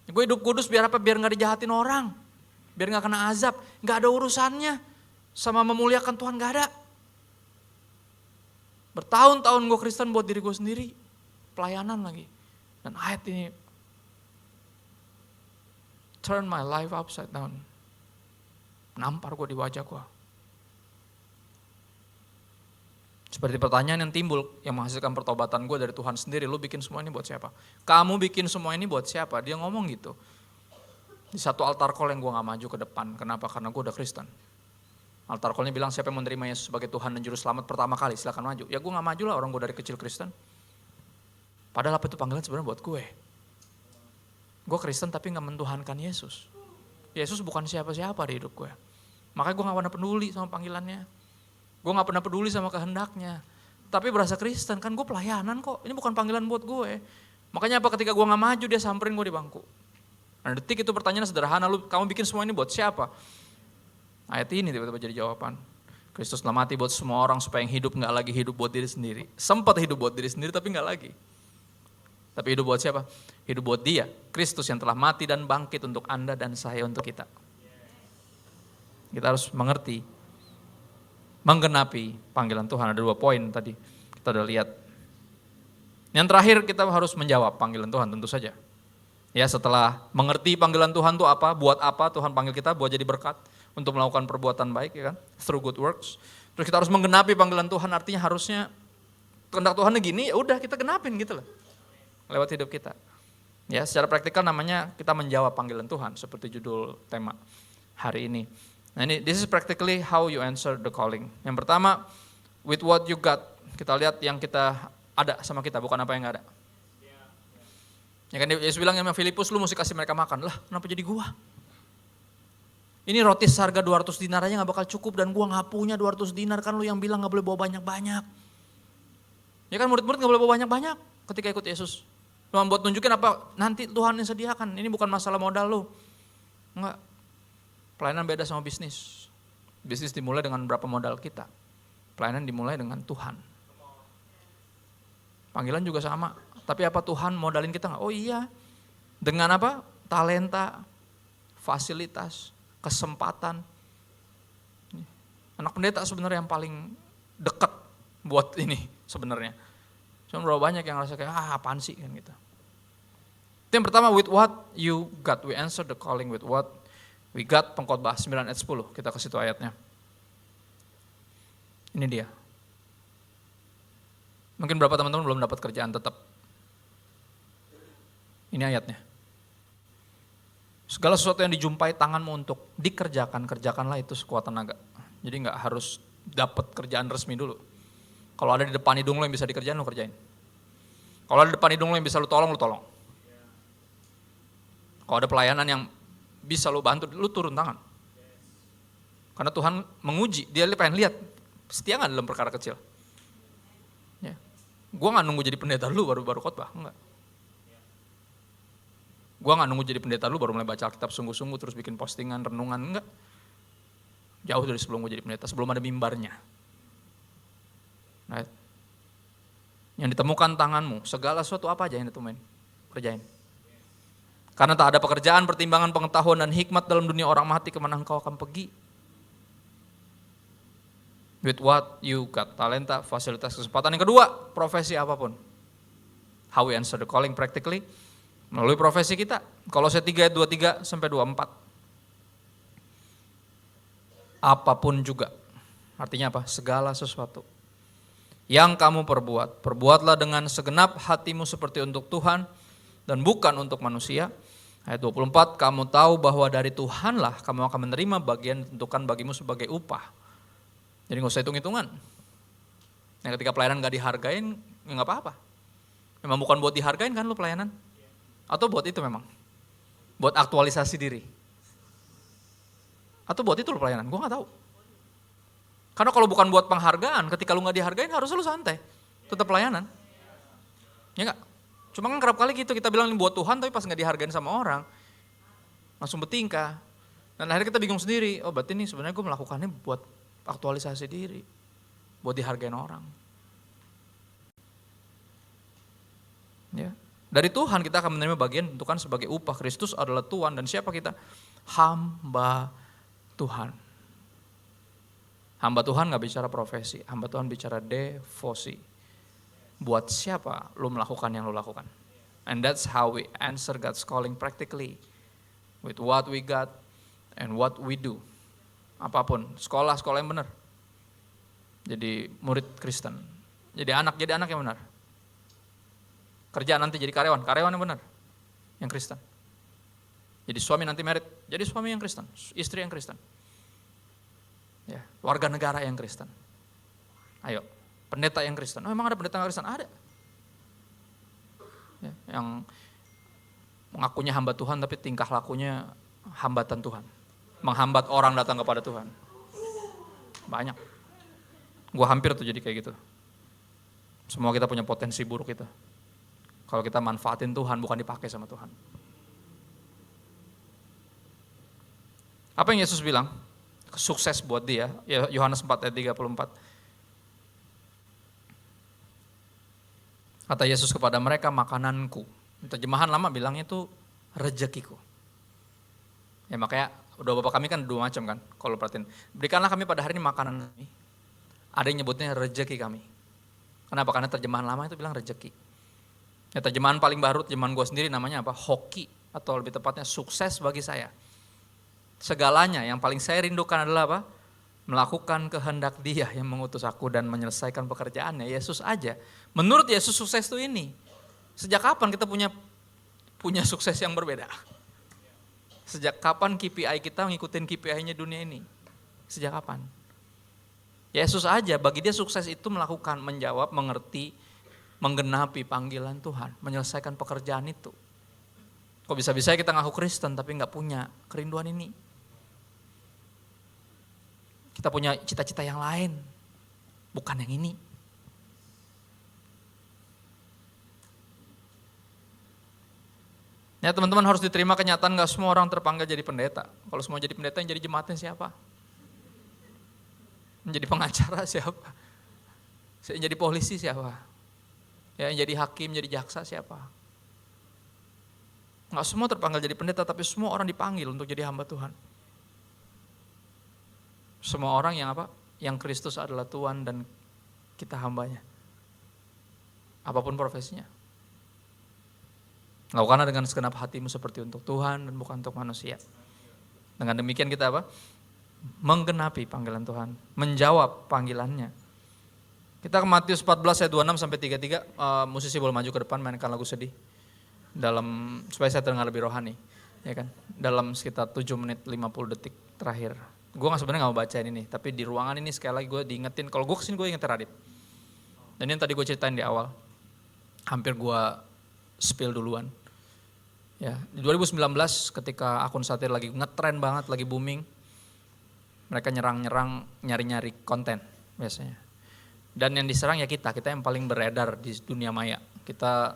Gue hidup kudus biar apa? Biar gak dijahatin orang. Biar gak kena azab. Gak ada urusannya sama memuliakan Tuhan, gak ada. Bertahun-tahun gue Kristen buat diri gue sendiri. Pelayanan lagi. Dan ayat ini turn my life upside down. Nampar gue di wajah gue. Seperti pertanyaan yang timbul, yang menghasilkan pertobatan gue dari Tuhan sendiri. Lu bikin semua ini buat siapa? Kamu bikin semua ini buat siapa? Dia ngomong gitu. Di satu altar call yang gue gak maju ke depan. Kenapa? Karena gue udah Kristen. Altar callnya bilang siapa yang menerima Yesus sebagai Tuhan dan Juru Selamat pertama kali, silakan maju. Ya gue gak maju lah, orang gue dari kecil Kristen. Padahal apa itu panggilan sebenarnya buat gue. Gue Kristen tapi gak mentuhankan Yesus. Yesus bukan siapa-siapa di hidup gue. Makanya gue gak pernah peduli sama panggilannya. Gue gak pernah peduli sama kehendaknya. Tapi berasa Kristen, kan gue pelayanan kok. Ini bukan panggilan buat gue. Makanya apa ketika gue gak maju, dia samperin gue di bangku. Nah detik itu pertanyaan sederhana, kamu bikin semua ini buat siapa? Ayat ini tiba-tiba jadi jawaban. Kristus telah mati buat semua orang supaya yang hidup gak lagi hidup buat diri sendiri. Sempat hidup buat diri sendiri tapi gak lagi. Tapi hidup buat siapa? Hidup buat Dia, Kristus yang telah mati dan bangkit untuk Anda dan saya, untuk kita. Kita harus mengerti, menggenapi panggilan Tuhan. Ada 2 poin tadi, kita udah lihat. Yang terakhir kita harus menjawab panggilan Tuhan tentu saja. Ya setelah mengerti panggilan Tuhan itu apa, buat apa Tuhan panggil kita, buat jadi berkat, untuk melakukan perbuatan baik, ya kan? Through good works. Terus kita harus menggenapi panggilan Tuhan, artinya harusnya kehendak Tuhan gini, ya udah kita genapin gitu loh. Lewat hidup kita. Ya, secara praktikal namanya kita menjawab panggilan Tuhan seperti judul tema hari ini. Nah, this is practically how you answer the calling. Yang pertama, with what you got. Kita lihat yang kita ada sama kita, bukan apa yang enggak ada. Ya kan Yesus bilang sama Filipus, lu mesti kasih mereka makan. Lah, kenapa jadi gua? Ini roti seharga 200 dinar aja gak bakal cukup dan gua gak punya 200 dinar, kan lu yang bilang gak boleh bawa banyak-banyak. Ya kan murid-murid gak boleh bawa banyak-banyak ketika ikut Yesus. Cuma buat nunjukin apa, nanti Tuhan yang sediakan, ini bukan masalah modal lu. Enggak, pelayanan beda sama bisnis. Bisnis dimulai dengan berapa modal kita. Pelayanan dimulai dengan Tuhan. Panggilan juga sama, tapi apa Tuhan modalin kita enggak? Oh iya, dengan apa? Talenta, fasilitas, kesempatan. Anak pendeta sebenarnya yang paling dekat buat ini sebenarnya. Cuma berapa banyak yang ngerasa kayak apaan sih kan gitu. Itu yang pertama, with what you got. We answer the calling with what we got. Pengkhotbah 9 ayat 10. Kita ke situ ayatnya. Ini dia. Mungkin berapa teman-teman belum dapat kerjaan tetap. Ini ayatnya. Segala sesuatu yang dijumpai tanganmu untuk dikerjakan, kerjakanlah itu sekuat tenaga. Jadi gak harus dapat kerjaan resmi dulu. Kalau ada di depan hidung lo yang bisa dikerjain, lo kerjain. Kalau ada di depan hidung lo yang bisa lo tolong, lo tolong. Kalau ada pelayanan yang bisa lo bantu, lo turun tangan. Karena Tuhan menguji, dia pengen lihat, setia gak dalam perkara kecil. Ya. Gue gak nunggu jadi pendeta dulu baru khotbah, enggak. Gue gak nunggu jadi pendeta dulu baru mulai baca Alkitab sungguh-sungguh, terus bikin postingan, renungan, enggak. Jauh dari sebelum gue jadi pendeta, sebelum ada mimbarnya. Right. Yang ditemukan tanganmu, segala sesuatu apa aja yang ditemuin, kerjain. Karena tak ada pekerjaan, pertimbangan, pengetahuan, dan hikmat dalam dunia orang mati, kemana engkau akan pergi. With what you got, talenta, fasilitas, kesempatan. Yang kedua, profesi apapun. How we answer the calling practically, melalui profesi kita. Kolose 3 ayat 23 sampai 24. Apapun juga, artinya apa? Segala sesuatu yang kamu perbuat, perbuatlah dengan segenap hatimu seperti untuk Tuhan dan bukan untuk manusia, Ayat 24, kamu tahu bahwa dari Tuhanlah kamu akan menerima bagian ditentukan bagimu sebagai upah. Jadi nggak usah hitung-hitungan. Nah, ketika pelayanan gak dihargain, ya nggak apa-apa. Memang bukan buat dihargain kan lu pelayanan? Atau buat itu memang? Buat aktualisasi diri? Atau buat itu lu pelayanan? Gue gak tahu. Karena kalau bukan buat penghargaan, ketika lu gak dihargain harusnya lu santai. Tetap pelayanan. Ya gak? Cuma kan kerap kali gitu, kita bilang ini buat Tuhan tapi pas gak dihargain sama orang, langsung bertingkah. Dan akhirnya kita bingung sendiri, oh berarti ini sebenarnya gue melakukannya buat aktualisasi diri. Buat dihargain orang. Ya. Dari Tuhan kita akan menerima bagian tentukan sebagai upah. Kristus adalah Tuhan dan siapa kita? Hamba Tuhan. Hamba Tuhan gak bicara profesi, hamba Tuhan bicara devosi. Buat siapa lu melakukan yang lu lakukan. And that's how we answer God's calling practically. With what we got and what we do. Apapun, sekolah yang benar. Jadi murid Kristen. Jadi anak yang benar. Kerja nanti jadi karyawan yang benar. Yang Kristen. Jadi suami nanti merit, jadi suami yang Kristen. Istri yang Kristen. Ya, warga negara yang Kristen. Ayo, pendeta yang Kristen. Oh emang ada pendeta yang Kristen? Ada. Ya, yang mengakunya hamba Tuhan tapi tingkah lakunya hambatan Tuhan. Menghambat orang datang kepada Tuhan. Banyak. Gua hampir tuh jadi kayak gitu. Semua kita punya potensi buruk itu. Kalau kita manfaatin Tuhan bukan dipakai sama Tuhan. Apa yang Yesus bilang? Sukses buat dia. Yohanes 4 ayat 34. Kata Yesus kepada mereka, makananku. Terjemahan lama bilangnya itu rezekiku. Ya makanya udah bapak kami kan dua macam kan. Kalau perhatiin, berikanlah kami pada hari ini makanan kami. Ada yang nyebutnya rezeki kami. Kenapa? Karena terjemahan lama itu bilang rezeki. Ya terjemahan paling baru, terjemahan gue sendiri namanya apa? Hoki. Atau lebih tepatnya sukses bagi saya. Segalanya yang paling saya rindukan adalah apa? Melakukan kehendak Dia yang mengutus aku dan menyelesaikan pekerjaannya. Yesus aja. Menurut Yesus sukses itu ini. Sejak kapan kita punya sukses yang berbeda? Sejak kapan KPI kita ngikutin KPI-nya dunia ini? Sejak kapan? Yesus aja bagi dia sukses itu melakukan, menjawab, mengerti, menggenapi panggilan Tuhan, menyelesaikan pekerjaan itu. Kok bisa-bisa kita ngaku Kristen tapi gak punya kerinduan ini? Kita punya cita-cita yang lain, bukan yang ini. Ya teman-teman harus diterima kenyataan gak semua orang terpanggil jadi pendeta. Kalau semua jadi pendeta yang jadi jemaatnya siapa? Yang jadi pengacara siapa? Yang jadi polisi siapa? Ya, yang jadi hakim, jadi jaksa siapa? Gak semua terpanggil jadi pendeta, tapi semua orang dipanggil untuk jadi hamba Tuhan. Semua orang yang apa? Yang Kristus adalah Tuhan dan kita hambanya. Apapun profesinya. Lakukanlah dengan segenap hatimu seperti untuk Tuhan dan bukan untuk manusia. Dengan demikian kita apa? Menggenapi panggilan Tuhan. Menjawab panggilannya. Kita ke Matius 14 ayat 26 sampai 33. Musisi boleh maju ke depan mainkan lagu sedih. Supaya saya terdengar lebih rohani. Ya kan? Dalam sekitar 7 menit 50 detik terakhir. Gue sebenarnya gak mau bacain ini, tapi di ruangan ini sekali lagi gue diingetin, kalau gue kesini gue ingetin Radit. Dan ini yang tadi gue ceritain di awal, hampir gue spill duluan. Ya, di 2019 ketika akun satir lagi ngetren banget, lagi booming, mereka nyerang-nyerang, nyari-nyari konten biasanya. Dan yang diserang ya kita yang paling beredar di dunia maya. Kita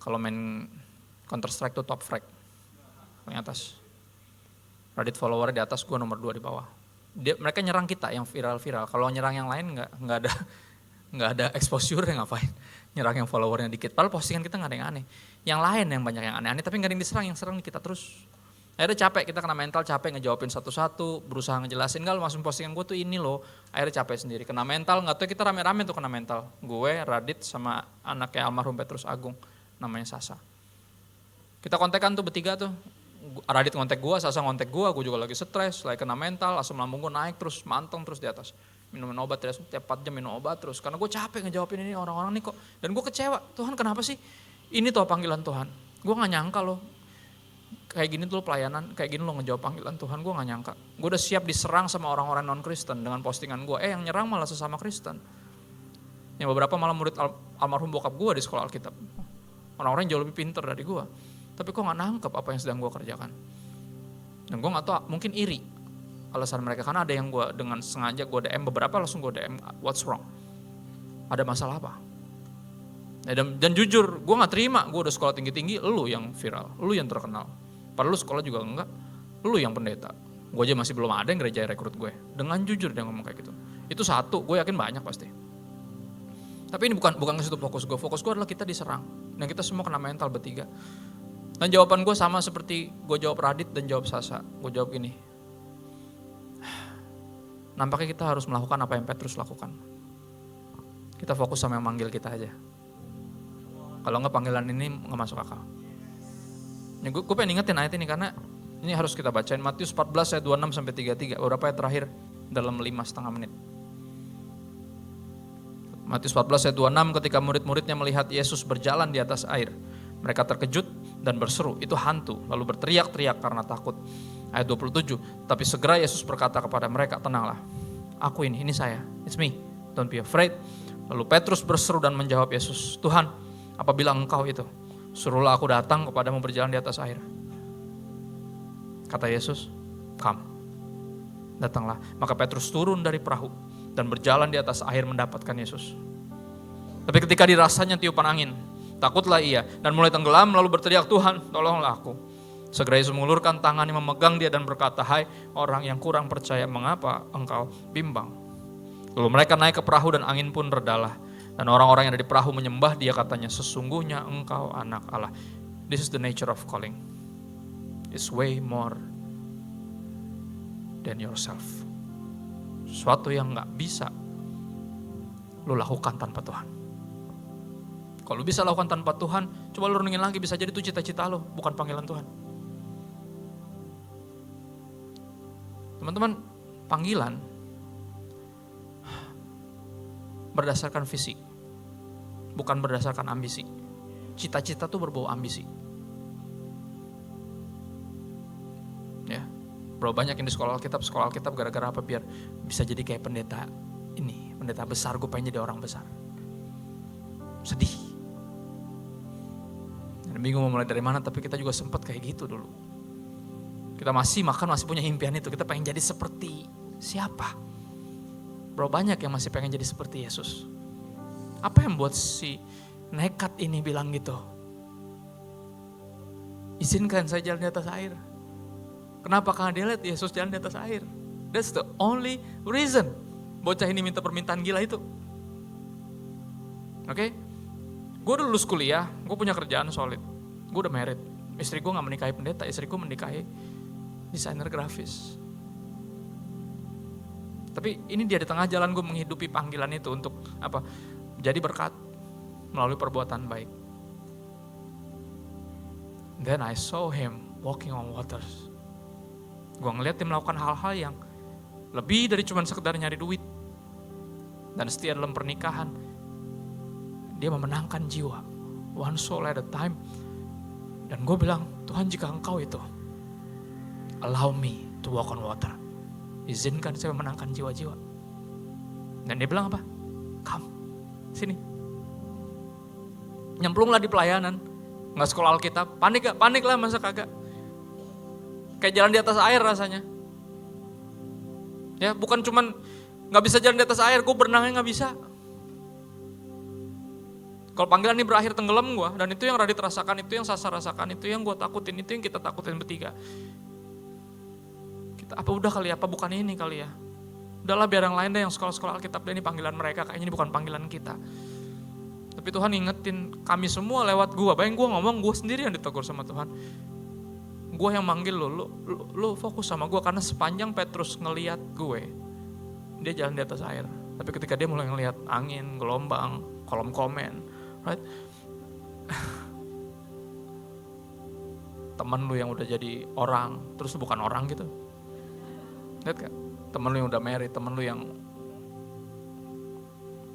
kalau main Counter Strike tuh top frag, paling atas. Reddit follower di atas, gue nomor 2 di bawah. Mereka nyerang kita yang viral-viral. Kalau nyerang yang lain nggak ada exposure yang ngapain. Nyerang yang followernya dikit. Padahal postingan kita nggak ada yang aneh. Yang lain yang banyak yang aneh-aneh, tapi nggak ada yang diserang, yang serang kita terus. Akhirnya capek, kita kena mental, capek ngejawabin satu-satu, berusaha ngejelasin, enggak langsung postingan gue tuh ini loh. Akhirnya capek sendiri, kena mental, nggak tahu kita rame-rame tuh kena mental. Gue, Radit sama anaknya almarhum Petrus Agung, namanya Sasa. Kita kontekan tuh bertiga tuh. Radit ngontek gue, Sasa ngontek gue juga lagi stres, lagi kena mental, asam lambung gue naik terus, manteng terus di atas. Minum obat terus, tiap 4 jam minum obat terus, karena gue capek ngejawabin ini orang-orang nih kok. Dan gue kecewa, Tuhan kenapa sih? Ini tuh panggilan Tuhan. Gue gak nyangka loh, kayak gini tuh pelayanan, kayak gini lo ngejawab panggilan Tuhan, gue gak nyangka. Gue udah siap diserang sama orang-orang non-Kristen dengan postingan gue, yang nyerang malah sesama Kristen. Yang beberapa malah murid almarhum bokap gue di sekolah Alkitab. Orang-orang yang jauh lebih pintar dari gue. Tapi kok gak nangkep apa yang sedang gue kerjakan. Dan gue gak tahu, mungkin iri alasan mereka. Karena ada yang gue dengan sengaja gue DM, beberapa langsung gue DM, what's wrong? Ada masalah apa? Dan jujur, gue gak terima, gue udah sekolah tinggi-tinggi, lu yang viral, lu yang terkenal. Padahal lu sekolah juga enggak, lu yang pendeta. Gue aja masih belum ada yang gereja rekrut gue. Dengan jujur dia ngomong kayak gitu. Itu satu, gue yakin banyak pasti. Tapi ini bukan ke situ fokus gue. Fokus gue adalah kita diserang. Dan kita semua kena mental bertiga. Dan jawaban gue sama seperti gue jawab Radit dan jawab Sasa. Gue jawab gini. Nampaknya kita harus melakukan apa yang Petrus lakukan. Kita fokus sama yang manggil kita aja. Kalau enggak panggilan ini enggak masuk akal. Ini gue pengen ingetin ayat ini karena ini harus kita bacain. Matius 14 ayat 26-33. Beberapa ayat terakhir dalam 5,5 menit. Matius 14 ayat 26, ketika murid-muridnya melihat Yesus berjalan di atas air, mereka terkejut dan berseru, itu hantu, lalu berteriak-teriak karena takut. Ayat 27, tapi segera Yesus berkata kepada mereka, tenanglah, aku ini saya, it's me, don't be afraid. Lalu Petrus berseru dan menjawab Yesus, Tuhan, apabila engkau itu, suruhlah aku datang kepadamu berjalan di atas air. Kata Yesus, come, datanglah. Maka Petrus turun dari perahu dan berjalan di atas air mendapatkan Yesus. Tapi ketika dirasanya tiupan angin, takutlah ia dan mulai tenggelam lalu berteriak, Tuhan tolonglah aku. Segera Yesus mengulurkan tangannya memegang dia dan berkata, hai orang yang kurang percaya, mengapa engkau bimbang? Lalu mereka naik ke perahu dan angin pun redalah. Dan orang-orang yang ada di perahu menyembah dia, katanya, sesungguhnya engkau anak Allah. This is the nature of calling. It's way more than yourself. Sesuatu yang gak bisa lu lakukan tanpa Tuhan. Kalau lu bisa lakukan tanpa Tuhan, coba lu renungin lagi, bisa jadi itu cita-cita lu, bukan panggilan Tuhan. Teman-teman, panggilan berdasarkan visi, bukan berdasarkan ambisi. Cita-cita tuh berbau ambisi. Ya, berapa banyak yang di sekolah Alkitab gara-gara apa? Biar bisa jadi kayak pendeta ini, pendeta besar, gue pengen jadi orang besar. Sedih. Dan bingung mau mulai dari mana, tapi kita juga sempat kayak gitu dulu. Kita masih punya impian itu, kita pengen jadi seperti siapa? Berapa banyak yang masih pengen jadi seperti Yesus? Apa yang buat si nekat ini bilang gitu? Izinkan saya jalan di atas air. Kenapa? Karena dia lihat Yesus jalan di atas air. That's the only reason bocah ini minta permintaan gila itu. Oke? Gue udah lulus kuliah, gue punya kerjaan solid. Gue udah married. Istri gue gak menikahi pendeta, istri gue menikahi desainer grafis. Tapi ini dia di tengah jalan gue menghidupi panggilan itu untuk apa? Jadi berkat melalui perbuatan baik. Then I saw him walking on waters. Gue ngeliat dia melakukan hal-hal yang lebih dari cuma sekedar nyari duit. Dan setia dalam pernikahan, dia memenangkan jiwa. One soul at a time. Dan gue bilang, Tuhan jika engkau itu, allow me to walk on water. Izinkan saya memenangkan jiwa-jiwa. Dan dia bilang apa? Come, sini. Nyemplunglah di pelayanan. Gak sekolah Alkitab. Panik gak? Panik lah, masa kagak. Kayak jalan di atas air rasanya. Ya, bukan cuman gak bisa jalan di atas air, gue berenangnya gak bisa. Kalau panggilan ini berakhir tenggelam gue, dan itu yang Radit rasakan, itu yang Sasa rasakan, itu yang gue takutin, itu yang kita takutin bertiga. Apa udah kali ya, apa bukan ini kali ya. Udahlah biar yang lain deh, yang sekolah-sekolah Alkitab deh, ini panggilan mereka, kayaknya ini bukan panggilan kita. Tapi Tuhan ingetin kami semua lewat gue. Bayang gue ngomong, gue sendiri yang ditegur sama Tuhan. Gue yang manggil lu fokus sama gue. Karena sepanjang Petrus ngeliat gue, dia jalan di atas air. Tapi ketika dia mulai ngeliat angin, gelombang, kolom komen, right? Temen lu yang udah jadi orang, terus bukan orang gitu. Lihat gak? Temen lu yang udah married, temen lu yang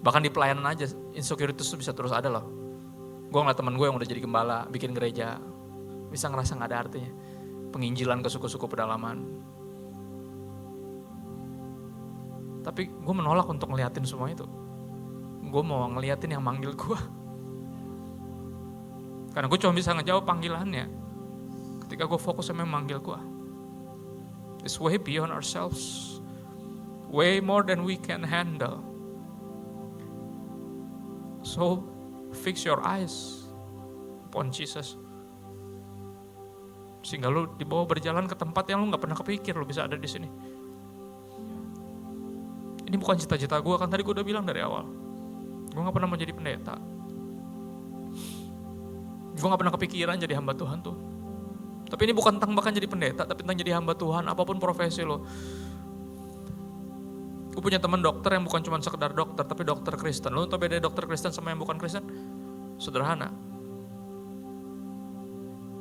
bahkan di pelayanan aja insecurities tuh bisa terus ada loh. Gue ngeliat temen gue yang udah jadi gembala, bikin gereja, bisa ngerasa gak ada artinya. penginjilan ke suku-suku pedalaman. Tapi gue menolak untuk ngeliatin semua itu. Gue mau ngeliatin yang manggil gue. Karena gue cuma bisa ngejawab panggilannya ketika gue fokus sama yang manggil gue. It's way beyond ourselves. Way more than we can handle. So, fix your eyes upon Jesus. Sehingga lu dibawa berjalan ke tempat yang lu gak pernah kepikir lu bisa ada di sini. Ini bukan cita-cita gue, kan tadi gue udah bilang dari awal. Gue gak pernah mau jadi pendeta. Gue gak pernah kepikiran jadi hamba Tuhan tuh. Tapi ini bukan tentang bahkan jadi pendeta, tapi tentang jadi hamba Tuhan, apapun profesi lo. Gue punya teman dokter yang bukan cuma sekedar dokter, tapi dokter Kristen. Lo tau beda dokter Kristen sama yang bukan Kristen? Sederhana.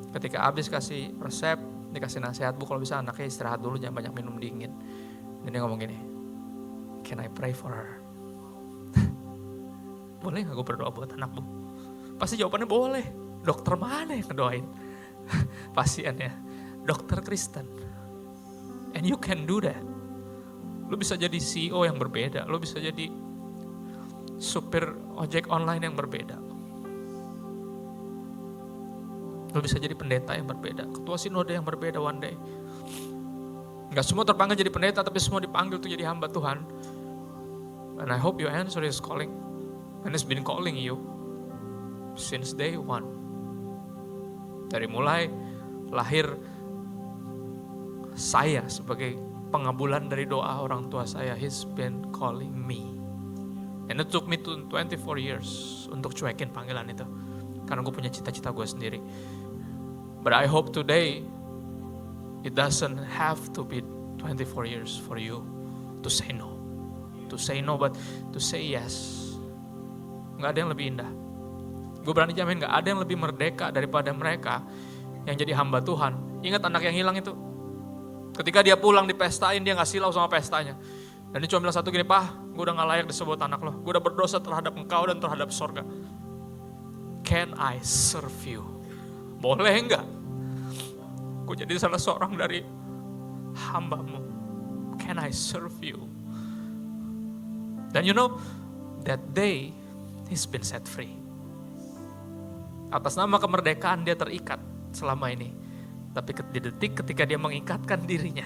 Ketika habis kasih resep, dikasih nasihat, bu kalau bisa anaknya istirahat dulu, jangan banyak minum dingin. Dan dia ngomong gini, can I pray for her? Boleh gak gue berdoa buat anak bu? Pasti jawabannya boleh. Dokter mana yang ngedoain pasiennya? Dokter Kristen. And you can do that. Lu bisa jadi CEO yang berbeda, lu bisa jadi supir ojek online yang berbeda. Lu bisa jadi pendeta yang berbeda, ketua sinode yang berbeda one day. Gak semua terpanggil jadi pendeta, tapi semua dipanggil untuk jadi hamba Tuhan. And I hope you answer his calling. And he's been calling you since day one. Dari mulai lahir saya sebagai pengabulan dari doa orang tua saya, he's been calling me. And it took me to 24 years untuk cuekin panggilan itu. Karena gue punya cita-cita gue sendiri. But I hope today it doesn't have to be 24 years for you to say no. To say no, but to say yes. Gak ada yang lebih indah. Gue berani jamin gak ada yang lebih merdeka daripada mereka yang jadi hamba Tuhan. Ingat anak yang hilang itu? Ketika dia pulang dipestain, dia gak silau sama pestanya. Dan dia cuma bilang satu gini, "Pah, gue udah gak layak disebut anak lo. Gue udah berdosa terhadap engkau dan terhadap sorga. Can I serve you?" Boleh enggak? Gue jadi salah seorang dari hambamu. Can I serve you? Dan you know, that day, he's been set free. Atas nama kemerdekaan dia terikat selama ini. Tapi di detik ketika dia mengikatkan dirinya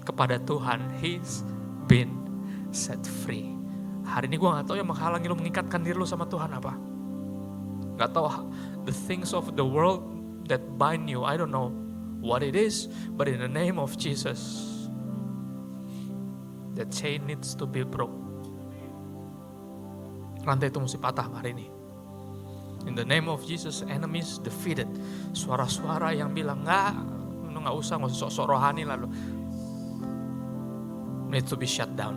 kepada Tuhan, he's been set free. Hari ini gue gak tahu yang menghalangi lo mengikatkan diri lo sama Tuhan apa. Gak tahu the things of the world that bind you. I don't know what it is, but in the name of Jesus, the chain needs to be broke. Rantai itu mesti patah hari ini. In the name of Jesus, enemies defeated. Suara-suara yang bilang, lu gak usah sok-sok rohani lah lu. Need to be shut down.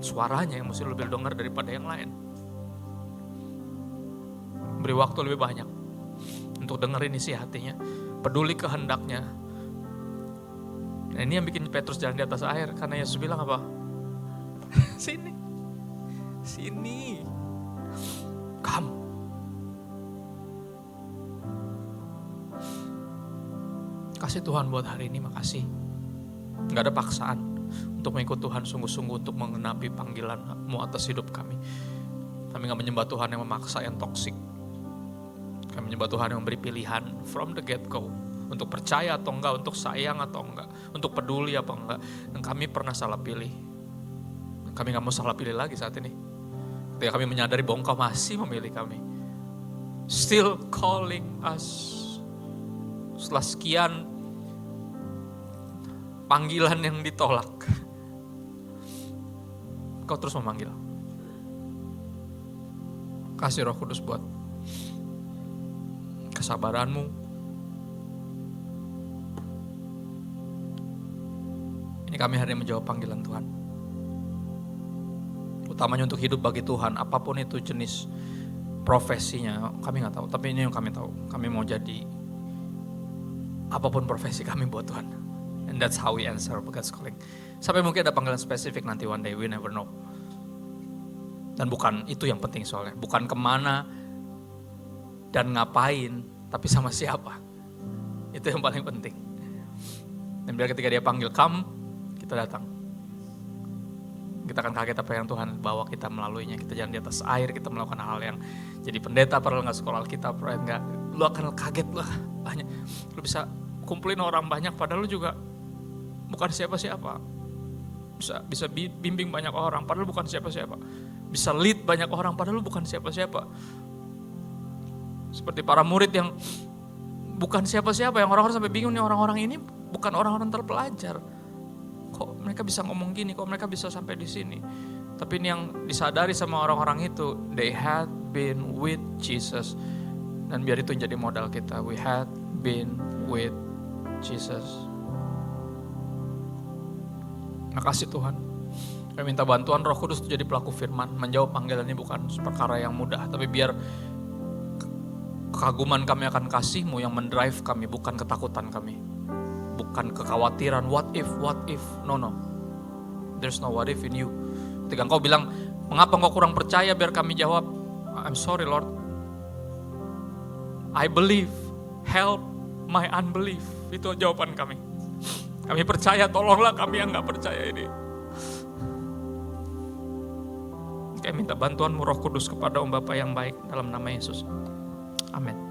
Suaranya yang mesti lebih dengar daripada yang lain. Beri waktu lebih banyak untuk dengerin isi hatinya. Peduli kehendaknya. Nah, ini yang bikin Petrus jalan di atas air. Karena Yesus bilang apa? Sini. Come. Kasih Tuhan buat hari ini, makasih. Gak ada paksaan untuk mengikut Tuhan sungguh-sungguh untuk mengenapi panggilan-Mu atas hidup kami. Kami gak menyembah Tuhan yang memaksa, yang toksik. Kami menyembah Tuhan yang memberi pilihan from the get-go. Untuk percaya atau enggak, untuk sayang atau enggak, untuk peduli apa enggak. Dan kami pernah salah pilih. Dan kami gak mau salah pilih lagi saat ini. Ketika kami menyadari bahwa Engkau masih memilih kami. Still calling us. Setelah sekian panggilan yang ditolak, Engkau terus memanggil. Kasih Roh Kudus buat kesabaran-Mu. Ini kami hari ini menjawab panggilan Tuhan. Utamanya untuk hidup bagi Tuhan, apapun itu jenis profesinya, kami gak tahu. Tapi ini yang kami tahu, kami mau jadi apapun profesi kami buat Tuhan. And that's how we answer God's calling. Sampai mungkin ada panggilan spesifik nanti one day, we never know. Dan bukan itu yang penting soalnya, bukan kemana dan ngapain, tapi sama siapa. Itu yang paling penting. Dan biar ketika dia panggil come, kita datang. Kita akan kaget apa yang Tuhan bawa kita melaluinya. Kita jalan di atas air, kita melakukan hal yang jadi pendeta padahal gak sekolah Alkitab, enggak. Lu akan kaget lah banyak. Lu bisa kumpulin orang banyak padahal lu juga bukan siapa-siapa. Bisa bimbing banyak orang padahal bukan siapa-siapa. Bisa lead banyak orang padahal lu bukan siapa-siapa. Seperti para murid yang bukan siapa-siapa, yang orang-orang sampai bingung nih, orang-orang ini bukan orang-orang terpelajar. Kok mereka bisa ngomong gini, kok mereka bisa sampai di sini. Tapi ini yang disadari sama orang-orang itu, they had been with Jesus. Dan biar itu jadi modal kita, we had been with Jesus. Makasih Tuhan. Kami minta bantuan Roh Kudus untuk jadi pelaku firman. Menjawab panggilan ini bukan perkara yang mudah, tapi biar kekaguman kami akan kasih-Mu yang mendrive kami, bukan ketakutan kami. Bukan kekhawatiran, what if, no. There's no what if in you. Ketika Engkau bilang, mengapa Engkau kurang percaya, biar kami jawab, I'm sorry Lord. I believe, help my unbelief. Itu jawaban kami. Kami percaya, tolonglah kami yang gak percaya ini. Kami minta bantuan-Mu Roh Kudus kepada Om Bapa yang baik dalam nama Yesus. Amin.